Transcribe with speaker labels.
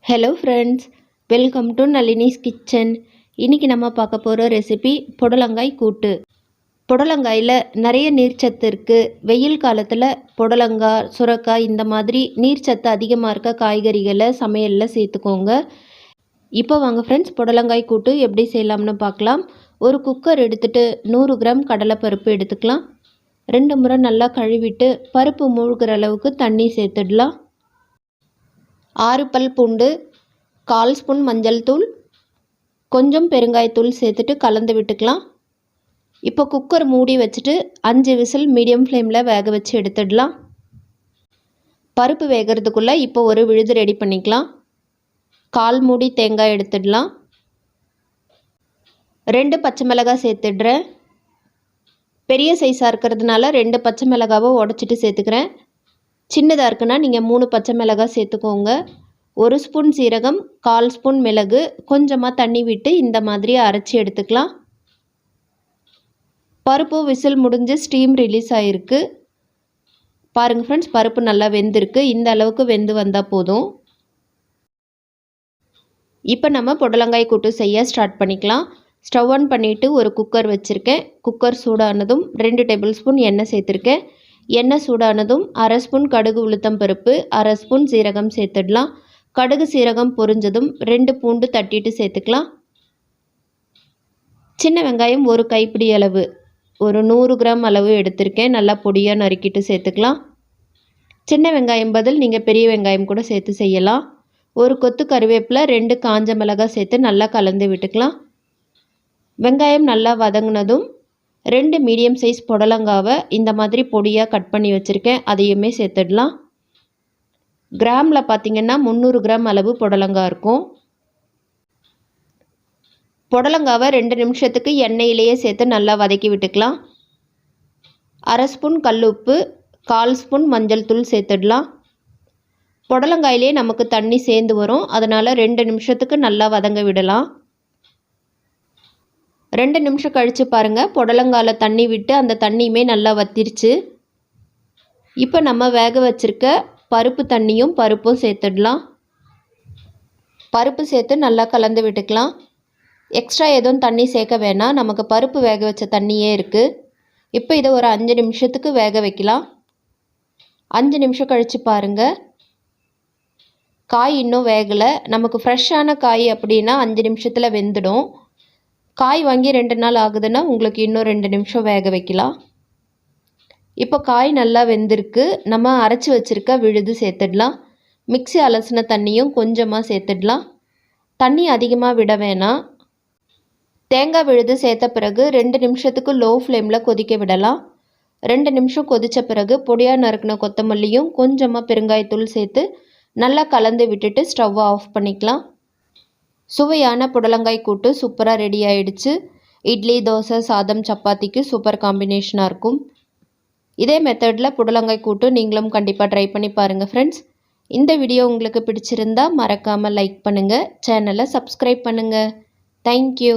Speaker 1: Hello friends, welcome to Nalini's kitchen. இன்றைக்கி நம்ம பார்க்க போகிற ரெசிபி புடலங்காய் கூட்டு. புடலங்காயில் நிறைய நீர்ச்சத்து இருக்குது. வெயில் காலத்தில் புடலங்காய், சுரக்காய் இந்த மாதிரி நீர்ச்சத்து அதிகமாக இருக்க காய்கறிகளை சமையலில் சேர்த்துக்கோங்க. இப்போ வாங்க ஃப்ரெண்ட்ஸ், புடலங்காய் கூட்டு எப்படி செய்யலாம்னு பார்க்கலாம். ஒரு குக்கர் எடுத்துகிட்டு 100 கிராம் கடலைப்பருப்பு எடுத்துக்கலாம். 2 முறை நல்லா கழுவிட்டு பருப்பு மூழ்கிற அளவுக்கு தண்ணி சேர்த்துடலாம். 6 பல் பூண்டு, 1/4 ஸ்பூன் மஞ்சள் தூள், கொஞ்சம் பெருங்காயத்தூள் சேர்த்துட்டு கலந்து விட்டுக்கலாம். இப்போ குக்கர் மூடி வச்சுட்டு 5 விசில் மீடியம் ஃப்ளேமில் வேக வச்சு எடுத்துடலாம். பருப்பு வேகிறதுக்குள்ளே இப்போ ஒரு விழுது ரெடி பண்ணிக்கலாம். 1/4 மூடி தேங்காய் எடுத்துடலாம். 2 பச்சை மிளகாய் சேர்த்துடுறேன். பெரிய சைஸாக இருக்கிறதுனால 2 பச்சை மிளகாவை உடச்சிட்டு சேர்த்துக்கிறேன். சின்னதாக இருக்குன்னா நீங்கள் 3 பச்சை மிளகாய் சேர்த்துக்கோங்க. 1 ஸ்பூன் சீரகம், 1/4 ஸ்பூன் மிளகு, கொஞ்சமாக தண்ணி விட்டு இந்த மாதிரி அரைச்சி எடுத்துக்கலாம். பருப்பு விசில் முடிஞ்சு ஸ்டீம் ரிலீஸ் ஆகிருக்கு. பாருங்கள் ஃப்ரெண்ட்ஸ், பருப்பு நல்லா வெந்திருக்கு. இந்த அளவுக்கு வெந்து வந்தால் போதும். இப்போ நம்ம புடலங்காய் கூட்டு செய்ய ஸ்டார்ட் பண்ணிக்கலாம். ஸ்டவ் ஆன் பண்ணிவிட்டு ஒரு குக்கர் வச்சுருக்கேன். குக்கர் சூடானதும் 2 டேபிள் ஸ்பூன் எண்ணெய் சேர்த்துருக்கேன். எண்ணெய் சூடானதும் 1/2 ஸ்பூன் கடுகு உளுத்தம் பருப்பு, 1/2 ஸ்பூன் சீரகம் சேர்த்துடலாம். கடுகு சீரகம் பொரிஞ்சதும் 2 பூண்டு தட்டிட்டு சேர்த்துக்கலாம். சின்ன வெங்காயம் ஒரு கைப்பிடி அளவு, ஒரு 100 கிராம் அளவு எடுத்திருக்கேன். நல்லா பொடியாக நறுக்கிட்டு சேர்த்துக்கலாம். சின்ன வெங்காயம் பதில் நீங்கள் பெரிய வெங்காயம் கூட சேர்த்து செய்யலாம். ஒரு கொத்து கருவேப்பிலை, 2 காஞ்ச மிளகாய் சேர்த்து நல்லா கலந்து விட்டுக்கலாம். வெங்காயம் நல்லா வதங்கினதும் 2 மீடியம் சைஸ் புடலங்காவை இந்த மாதிரி பொடியாக கட் பண்ணி வச்சுருக்கேன். அதையுமே சேர்த்துடலாம். கிராமில் பார்த்திங்கன்னா 300 கிராம் அளவு புடலங்காய் இருக்கும். புடலங்காவை 2 நிமிஷத்துக்கு எண்ணெயிலேயே சேர்த்து நல்லா வதக்கி விட்டுக்கலாம். 1/2 ஸ்பூன் கல்லுப்பு, 1/4 ஸ்பூன் மஞ்சள் தூள் சேர்த்துடலாம். புடலங்காயிலே நமக்கு தண்ணி சேர்ந்து வரும். அதனால் 2 நிமிஷத்துக்கு நல்லா வதங்க விடலாம். 2 நிமிஷம் கழித்து பாருங்கள், புடலங்காயில் தண்ணி விட்டு அந்த தண்ணியுமே நல்லா வத்திருச்சு. இப்போ நம்ம வேக வச்சுருக்க பருப்பு தண்ணியும் பருப்பும் சேர்த்துடலாம். பருப்பு சேர்த்து நல்லா கலந்து விட்டுக்கலாம். எக்ஸ்ட்ரா எதுவும் தண்ணி சேர்க்க வேணாம், நமக்கு பருப்பு வேக வச்ச தண்ணியே இருக்குது. இப்போ இதை ஒரு 5 நிமிஷத்துக்கு வேக வைக்கலாம். 5 நிமிஷம் கழித்து பாருங்கள், காய் இன்னும் வேகலை. நமக்கு ஃப்ரெஷ்ஷான காய் அப்படின்னா 5 நிமிஷத்தில் வெந்துடும். காய் வாங்கி 2 நாள் ஆகுதுன்னா உங்களுக்கு இன்னும் 2 நிமிஷம் வேக வைக்கலாம். இப்போ காய் நல்லா வெந்திருக்கு. நம்ம அரைச்சி வச்சுருக்க விழுது சேர்த்துடலாம். மிக்ஸி அலசின தண்ணியும் கொஞ்சமாக சேர்த்துடலாம். தண்ணி அதிகமாக விட வேணாம். தேங்காய் விழுது சேர்த்த பிறகு 2 நிமிஷத்துக்கு லோ ஃப்ளேமில் கொதிக்க விடலாம். 2 நிமிஷம் கொதித்த பிறகு பொடியாக நறுக்கின கொத்தமல்லியும் கொஞ்சமாக பெருங்காயத்தூள் சேர்த்து நல்லா கலந்து விட்டுட்டு ஸ்டவ்வை ஆஃப் பண்ணிக்கலாம். சுவையான புடலங்காய் கூட்டு சூப்பராக ரெடி ஆகிடுச்சு. இட்லி, தோசை, சாதம், சப்பாத்திக்கு சூப்பர் காம்பினேஷனாக இருக்கும். இதே மெத்தடில் புடலங்காய் கூட்டு நீங்களும் கண்டிப்பாக ட்ரை பண்ணி பாருங்கள் ஃப்ரெண்ட்ஸ். இந்த வீடியோ உங்களுக்கு பிடிச்சிருந்தா மறக்காமல் லைக் பண்ணுங்கள், சேனலை சப்ஸ்கிரைப் பண்ணுங்கள். தேங்க்யூ.